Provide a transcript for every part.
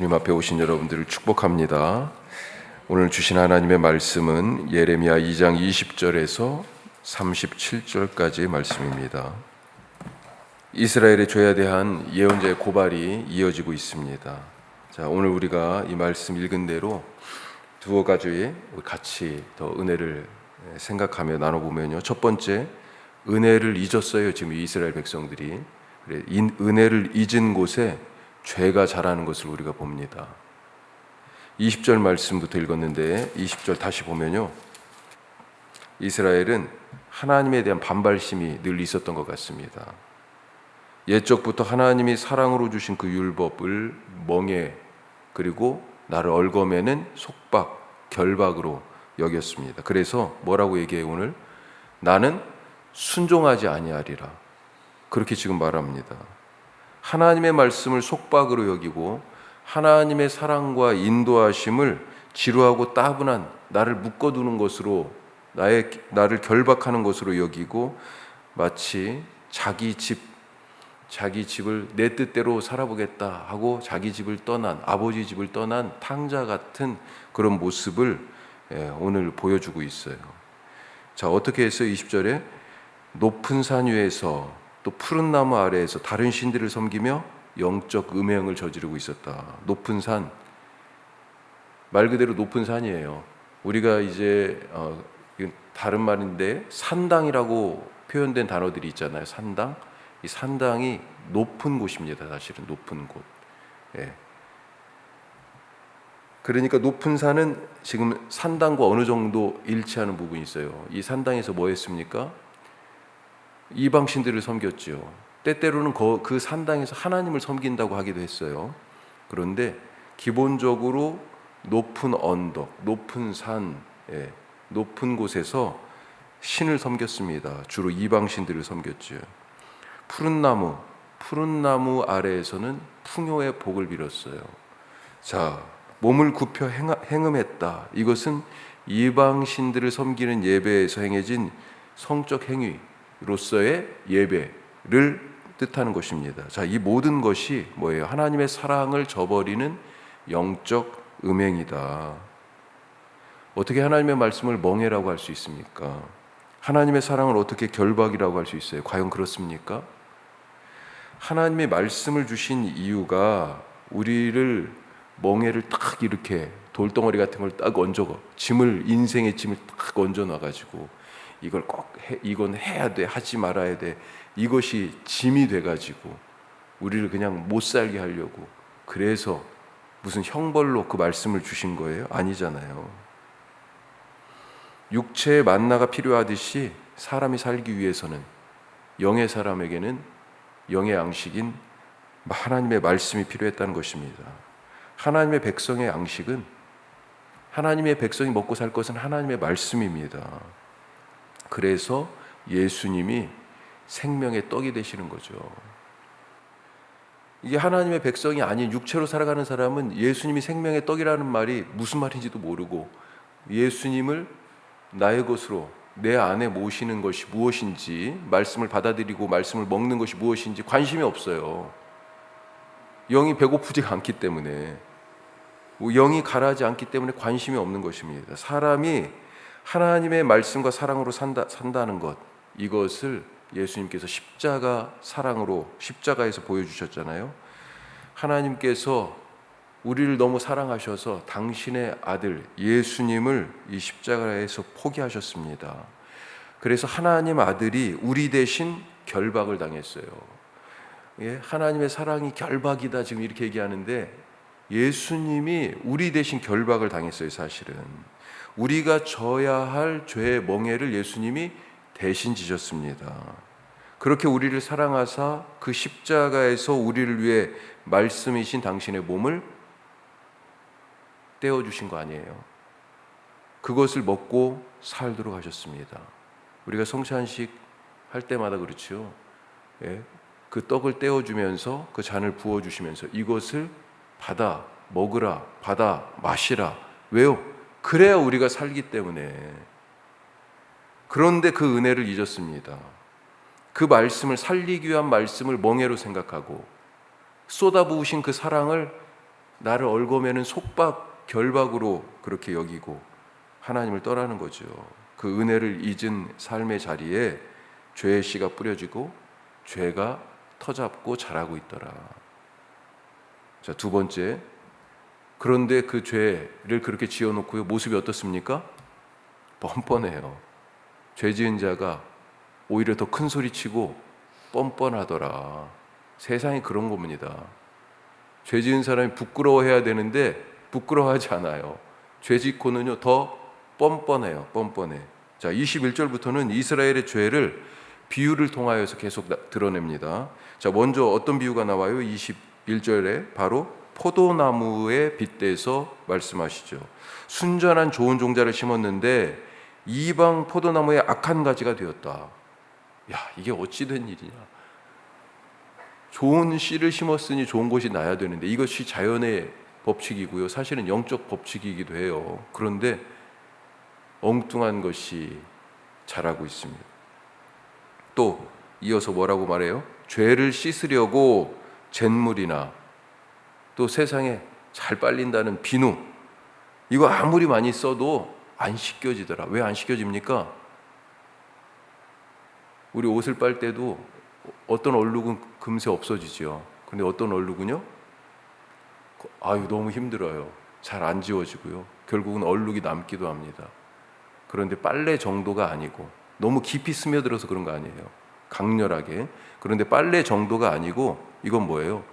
주님 앞에 오신 여러분들을 축복합니다. 오늘 주신 하나님의 말씀은 예레미야 2장 20절에서 37절까지의 말씀입니다. 이스라엘의 죄에 대한 예언자의 고발이 이어지고 있습니다. 자, 오늘 우리가 이 말씀 읽은 대로 두어 가지 같이 더 은혜를 생각하며 나눠보면요. 첫 번째, 은혜를 잊었어요. 지금 이스라엘 백성들이. 은혜를 잊은 곳에 죄가 자라는 것을 우리가 봅니다. 20절 말씀부터 읽었는데 20절 다시 보면요, 이스라엘은 하나님에 대한 반발심이 늘 있었던 것 같습니다. 옛적부터 하나님이 사랑으로 주신 그 율법을 멍해, 그리고 나를 얽어매는 속박, 결박으로 여겼습니다. 그래서 뭐라고 얘기해요? 오늘 나는 순종하지 아니하리라, 그렇게 지금 말합니다. 하나님의 말씀을 속박으로 여기고 하나님의 사랑과 인도하심을 지루하고 따분한, 나를 묶어두는 것으로, 나를 결박하는 것으로 여기고 마치 자기 집을 내 뜻대로 살아보겠다 하고 자기 집을 떠난, 아버지 집을 떠난 탕자 같은 그런 모습을 오늘 보여주고 있어요. 자, 어떻게 했어요? 20절에 높은 산 위에서 또 푸른 나무 아래에서 다른 신들을 섬기며 영적 음행을 저지르고 있었다. 높은 산, 말 그대로 높은 산이에요. 우리가 이제 다른 말인데 산당이라고 표현된 단어들이 있잖아요. 산당. 이 산당이 높은 곳입니다. 사실은 높은 곳. 그러니까 높은 산은 지금 산당과 어느 정도 일치하는 부분이 있어요. 이 산당에서 뭐 했습니까? 이방 신들을 섬겼죠. 때때로는 그 산당에서 하나님을 섬긴다고 하기도 했어요. 그런데 기본적으로 높은 언덕, 높은 산, 높은 곳에서 신을 섬겼습니다. 주로 이방 신들을 섬겼죠. 푸른 나무 아래에서는 풍요의 복을 빌었어요. 자, 몸을 굽혀 행음했다. 이것은 이방 신들을 섬기는 예배에서 행해진 성적 행위로서의 예배를 뜻하는 것입니다. 자, 이 모든 것이 뭐예요? 하나님의 사랑을 저버리는 영적 음행이다. 어떻게 하나님의 말씀을 멍해라고 할 수 있습니까? 하나님의 사랑을 어떻게 결박이라고 할 수 있어요? 과연 그렇습니까? 하나님의 말씀을 주신 이유가 우리를 멍해를 딱 이렇게 돌덩어리 같은 걸 딱 얹어, 인생의 짐을 딱 얹어 놔가지고 이걸 꼭 이건 해야 돼, 하지 말아야 돼, 이것이 짐이 돼가지고 우리를 그냥 못 살게 하려고, 그래서 무슨 형벌로 그 말씀을 주신 거예요? 아니잖아요. 육체의 만나가 필요하듯이 사람이 살기 위해서는, 영의 사람에게는 영의 양식인 하나님의 말씀이 필요했다는 것입니다. 하나님의 백성의 양식은, 하나님의 백성이 먹고 살 것은 하나님의 말씀입니다. 그래서 예수님이 생명의 떡이 되시는 거죠. 이게 하나님의 백성이 아닌 육체로 살아가는 사람은 예수님이 생명의 떡이라는 말이 무슨 말인지도 모르고, 예수님을 나의 것으로 내 안에 모시는 것이 무엇인지, 말씀을 받아들이고 말씀을 먹는 것이 무엇인지 관심이 없어요. 영이 배고프지가 않기 때문에, 영이 가라하지 않기 때문에 관심이 없는 것입니다. 사람이 하나님의 말씀과 사랑으로 산다는 것, 이것을 예수님께서 십자가 사랑으로, 십자가에서 보여주셨잖아요. 하나님께서 우리를 너무 사랑하셔서 당신의 아들 예수님을 이 십자가에서 포기하셨습니다. 그래서 하나님 아들이 우리 대신 결박을 당했어요. 하나님의 사랑이 결박이다 지금 이렇게 얘기하는데, 예수님이 우리 대신 결박을 당했어요. 사실은 우리가 져야 할 죄의 멍에를 예수님이 대신 지셨습니다. 그렇게 우리를 사랑하사 그 십자가에서 우리를 위해 말씀이신 당신의 몸을 떼어주신 거 아니에요. 그것을 먹고 살도록 하셨습니다. 우리가 성찬식 할 때마다 그렇죠. 그 떡을 떼어주면서 그 잔을 부어주시면서 이것을 받아 먹으라, 받아 마시라. 왜요? 그래야 우리가 살기 때문에. 그런데 그 은혜를 잊었습니다. 그 말씀을, 살리기 위한 말씀을 멍해로 생각하고 쏟아부으신 그 사랑을 나를 얽어매는 속박, 결박으로 그렇게 여기고 하나님을 떠나는 거죠. 그 은혜를 잊은 삶의 자리에 죄의 씨가 뿌려지고 죄가 터잡고 자라고 있더라. 자, 두 번째. 그런데 그 죄를 그렇게 지어놓고요, 모습이 어떻습니까? 뻔뻔해요. 죄 지은 자가 오히려 더 큰 소리 치고 뻔뻔하더라. 세상이 그런 겁니다. 죄 지은 사람이 부끄러워해야 되는데 부끄러워하지 않아요. 죄 짓고는요 더 뻔뻔해요. 뻔뻔해. 자, 21절부터는 이스라엘의 죄를 비유를 통하여서 계속 드러냅니다. 자, 먼저 어떤 비유가 나와요? 21절에 바로 포도나무에 빗대서 말씀하시죠. 순전한 좋은 종자를 심었는데 이방 포도나무에 악한 가지가 되었다. 야, 이게 어찌 된 일이냐. 좋은 씨를 심었으니 좋은 것이 나야 되는데 이것이 자연의 법칙이고요, 사실은 영적 법칙이기도 해요. 그런데 엉뚱한 것이 자라고 있습니다. 또 이어서 뭐라고 말해요? 죄를 씻으려고 잿물이나 또 세상에 잘 빨린다는 비누, 이거 아무리 많이 써도 안 씻겨지더라. 왜 안 씻겨집니까? 우리 옷을 빨 때도 어떤 얼룩은 금세 없어지죠. 근데 어떤 얼룩은요? 아유, 너무 힘들어요. 잘 안 지워지고요. 결국은 얼룩이 남기도 합니다. 그런데 빨래 정도가 아니고, 너무 깊이 스며들어서 그런 거 아니에요. 강렬하게. 그런데 빨래 정도가 아니고 이건 뭐예요?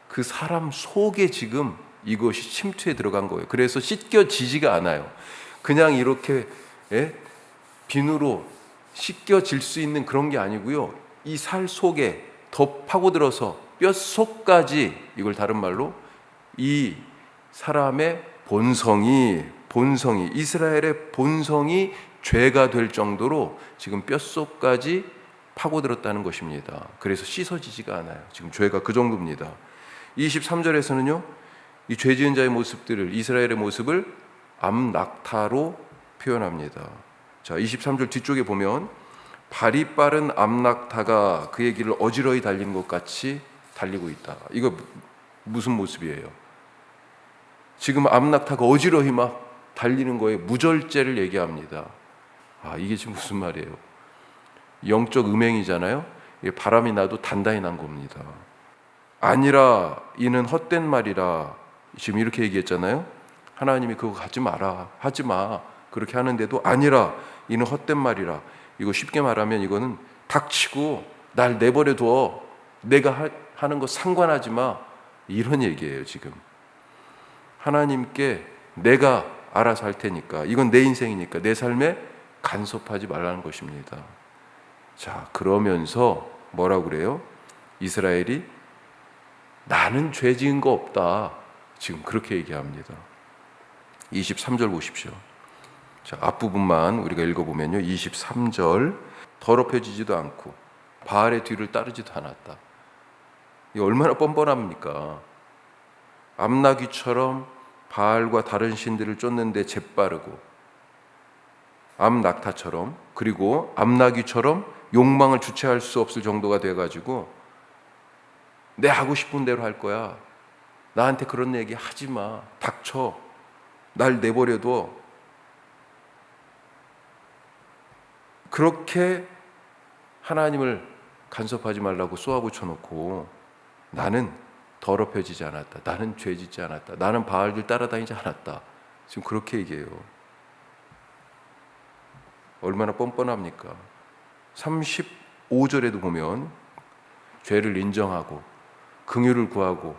그 사람 속에 지금 이것이 침투해 들어간 거예요. 그래서 씻겨지지가 않아요. 그냥 이렇게 비누로 씻겨질 수 있는 그런 게 아니고요, 이 살 속에 더 파고들어서 뼛속까지, 이걸 다른 말로 이 사람의 본성이 이스라엘의 본성이 죄가 될 정도로 지금 뼛속까지 파고들었다는 것입니다. 그래서 씻어지지가 않아요. 지금 죄가 그 정도입니다. 23절에서는요, 이 죄 지은 자의 모습들을, 이스라엘의 모습을 암낙타로 표현합니다. 자, 23절 뒤쪽에 보면 발이 빠른 암낙타가 그의 길을 어지러이 달리는 것 같이 달리고 있다. 이거 무슨 모습이에요? 지금 암낙타가 어지러이 막 달리는 거에 무절제를 얘기합니다. 아, 이게 지금 무슨 말이에요? 영적 음행이잖아요. 바람이 나도 단단히 난 겁니다. 아니라 이는 헛된 말이라, 지금 이렇게 얘기했잖아요. 하나님이 그거 하지 마라, 하지 마, 그렇게 하는데도 아니라 이는 헛된 말이라. 이거 쉽게 말하면 이거는 닥치고 날 내버려 둬, 내가 하는 거 상관하지 마, 이런 얘기예요. 지금 하나님께 내가 알아서 할 테니까, 이건 내 인생이니까 내 삶에 간섭하지 말라는 것입니다. 자, 그러면서 뭐라고 그래요? 이스라엘이 나는 죄 지은 거 없다, 지금 그렇게 얘기합니다. 23절 보십시오. 자, 앞부분만 우리가 읽어보면요, 23절 더럽혀지지도 않고 바알의 뒤를 따르지도 않았다. 이 얼마나 뻔뻔합니까? 암나귀처럼 바알과 다른 신들을 쫓는데 재빠르고, 암낙타처럼, 그리고 암나귀처럼 욕망을 주체할 수 없을 정도가 돼가지고 내 하고 싶은 대로 할 거야, 나한테 그런 얘기 하지 마, 닥쳐, 날 내버려둬, 그렇게 하나님을 간섭하지 말라고 쏘아붙여놓고 나는 더럽혀지지 않았다, 나는 죄 짓지 않았다, 나는 바알들 따라다니지 않았다, 지금 그렇게 얘기해요. 얼마나 뻔뻔합니까? 35절에도 보면 죄를 인정하고 긍휼을 구하고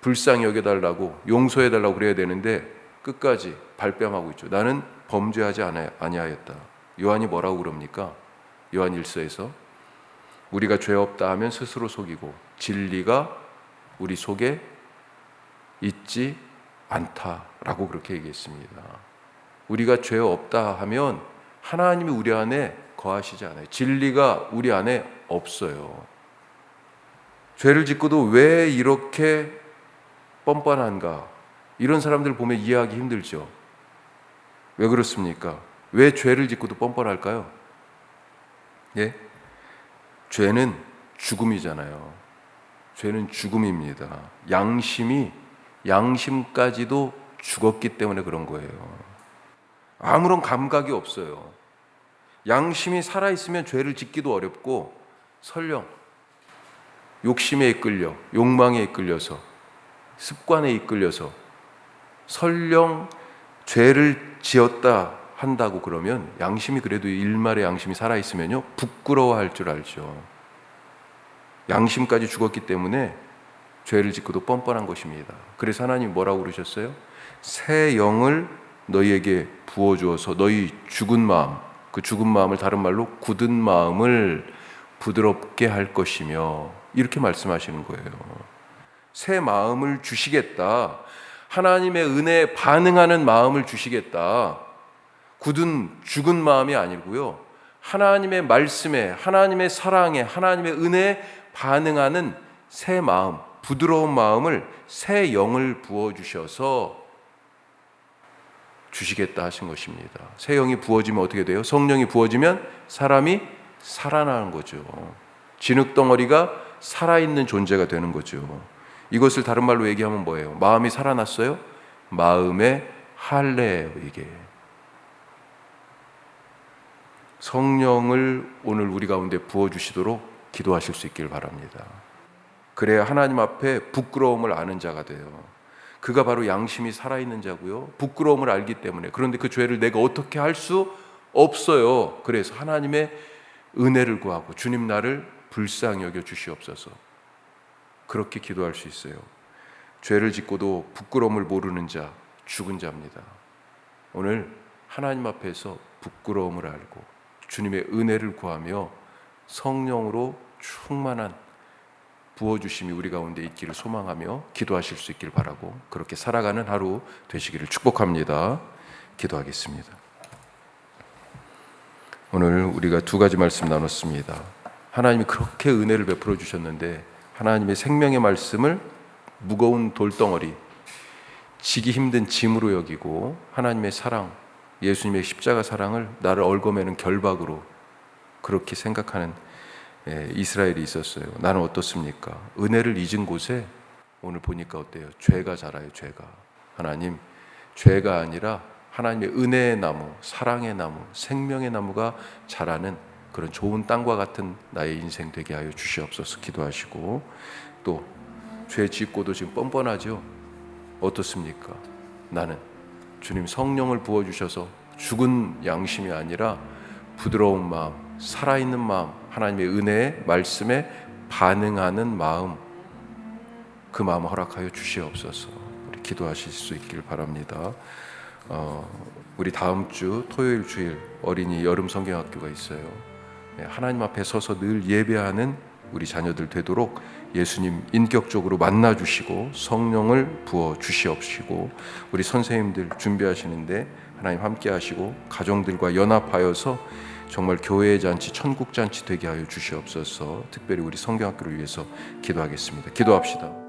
불쌍히 여겨달라고, 용서해달라고 그래야 되는데 끝까지 발뺌하고 있죠. 나는 범죄하지 아니하였다. 요한이 뭐라고 그럽니까? 요한 1서에서 우리가 죄 없다 하면 스스로 속이고 진리가 우리 속에 있지 않다라고 그렇게 얘기했습니다. 우리가 죄 없다 하면 하나님이 우리 안에 거하시지 않아요. 진리가 우리 안에 없어요. 죄를 짓고도 왜 이렇게 뻔뻔한가? 이런 사람들 보면 이해하기 힘들죠. 왜 그렇습니까? 왜 죄를 짓고도 뻔뻔할까요? 예? 죄는 죽음이잖아요. 죄는 죽음입니다. 양심이 양심까지도 죽었기 때문에 그런 거예요. 아무런 감각이 없어요. 양심이 살아있으면 죄를 짓기도 어렵고 설령 욕심에 이끌려, 욕망에 이끌려서, 습관에 이끌려서 설령 죄를 지었다 한다고 그러면 양심이 그래도 일말의 양심이 살아있으면요 부끄러워할 줄 알죠. 양심까지 죽었기 때문에 죄를 짓고도 뻔뻔한 것입니다. 그래서 하나님이 뭐라고 그러셨어요? 새 영을 너희에게 부어주어서 너희 죽은 마음, 그 죽은 마음을 다른 말로 굳은 마음을 부드럽게 할 것이며, 이렇게 말씀하시는 거예요. 새 마음을 주시겠다. 하나님의 은혜에 반응하는 마음을 주시겠다. 굳은 죽은 마음이 아니고요, 하나님의 말씀에, 하나님의 사랑에, 하나님의 은혜에 반응하는 새 마음, 부드러운 마음을, 새 영을 부어주셔서 주시겠다 하신 것입니다. 새 영이 부어지면 어떻게 돼요? 성령이 부어지면 사람이 살아나는 거죠. 진흙덩어리가 살아있는 존재가 되는 거죠. 이것을 다른 말로 얘기하면 뭐예요? 마음이 살아났어요? 마음의 할례예요. 이게 성령을 오늘 우리 가운데 부어주시도록 기도하실 수 있길 바랍니다. 그래야 하나님 앞에 부끄러움을 아는 자가 돼요. 그가 바로 양심이 살아있는 자고요, 부끄러움을 알기 때문에. 그런데 그 죄를 내가 어떻게 할 수 없어요. 그래서 하나님의 은혜를 구하고 주님 나를 불쌍히 여겨 주시옵소서, 그렇게 기도할 수 있어요. 죄를 짓고도 부끄러움을 모르는 자, 죽은 자입니다. 오늘 하나님 앞에서 부끄러움을 알고 주님의 은혜를 구하며 성령으로 충만한 부어주심이 우리 가운데 있기를 소망하며 기도하실 수 있길 바라고, 그렇게 살아가는 하루 되시기를 축복합니다. 기도하겠습니다. 오늘 우리가 두 가지 말씀 나눴습니다. 하나님이 그렇게 은혜를 베풀어 주셨는데 하나님의 생명의 말씀을 무거운 돌덩어리, 지기 힘든 짐으로 여기고, 하나님의 사랑, 예수님의 십자가 사랑을 나를 얽어매는 결박으로 그렇게 생각하는 이스라엘이 있었어요. 나는 어떻습니까? 은혜를 잊은 곳에 오늘 보니까 어때요? 죄가 자라요. 죄가. 하나님, 죄가 아니라 하나님의 은혜의 나무, 사랑의 나무, 생명의 나무가 자라는 그런 좋은 땅과 같은 나의 인생 되게 하여 주시옵소서 기도하시고, 또 죄 짓고도 지금 뻔뻔하죠? 어떻습니까? 나는 주님 성령을 부어주셔서 죽은 양심이 아니라 부드러운 마음, 살아있는 마음, 하나님의 은혜의 말씀에 반응하는 마음, 그 마음 허락하여 주시옵소서. 우리 기도하실 수 있길 바랍니다. 우리 다음 주 토요일 주일 어린이 여름 성경학교가 있어요. 하나님 앞에 서서 늘 예배하는 우리 자녀들 되도록 예수님 인격적으로 만나 주시고 성령을 부어 주시옵시고, 우리 선생님들 준비하시는데 하나님 함께 하시고 가정들과 연합하여서 정말 교회의 잔치, 천국 잔치 되게 하여 주시옵소서. 특별히 우리 성경학교를 위해서 기도하겠습니다. 기도합시다.